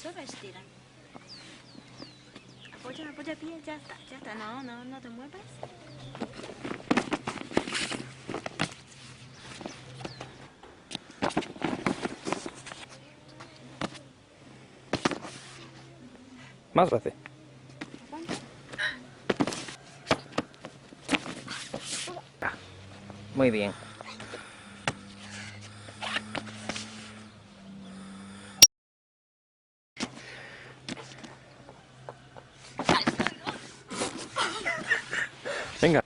solo estira. Apoya, apoya bien, ya está, ya está. No, no, no te muevas. Más veces. Muy bien. Venga.